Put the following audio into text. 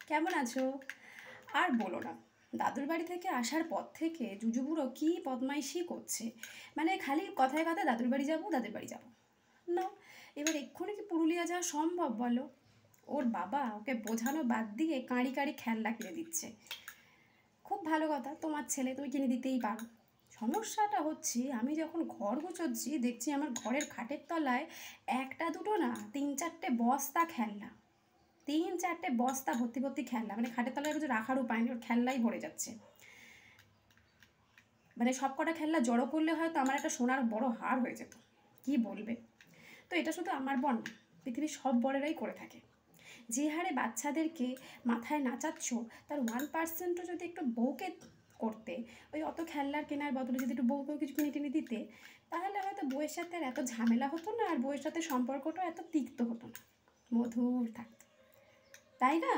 কেমন আছো? আর বলো না, দাদুর বাড়ি থেকে আসার পর থেকে জুজু বুড়ো কী বদমাইশি করছে। মানে খালি কথায় কথায় দাদুর বাড়ি যাবো, দাদুর বাড়ি যাবো। না, এবার এক্ষুনি কি পুরুলিয়া যাওয়া সম্ভব বলো? ওর বাবা ওকে বোঝানো বাদ দিয়ে কাঁড়ি কাঁড়ি খেলনা কিনে দিচ্ছে। খুব ভালো কথা, তোমার ছেলে, তুমি কিনে দিতেই পারো। সমস্যাটা হচ্ছে আমি যখন ঘর গুছোচ্ছি দেখছি আমার ঘরের খাটের তলায় একটা দুটো না, তিন চারটে বস্তা খেলনা। তিন চারটে বস্তা ভর্তি ভর্তি খেলনা, মানে খাটের তলায় কিছু রাখার উপায় নেই, ওর খেলনাই ভরে যাচ্ছে। মানে সব কটা খেলনা জড়ো করলে হয়তো আমার একটা সোনার বড় হার হয়ে যেত। কি বলবে? তো এটা শুধু আমার বর না, পৃথিবীর সব বরেরাই করে থাকে। যে হারে বাচ্চাদেরকে মাথায় নাচাচ্ছ, তার 1%ও যদি একটু বউকে করতে, ওই অত খেলনার কেনার বদলে যদি একটু বউকেও কিছু কিনে টিনে দিতে, তাহলে হয়তো বউয়ের সাথে আর এত ঝামেলা হতো না, আর বউয়ের সাথে সম্পর্কটাও এত তিক্ত হতো না, মধুর থাকতো, তাই না?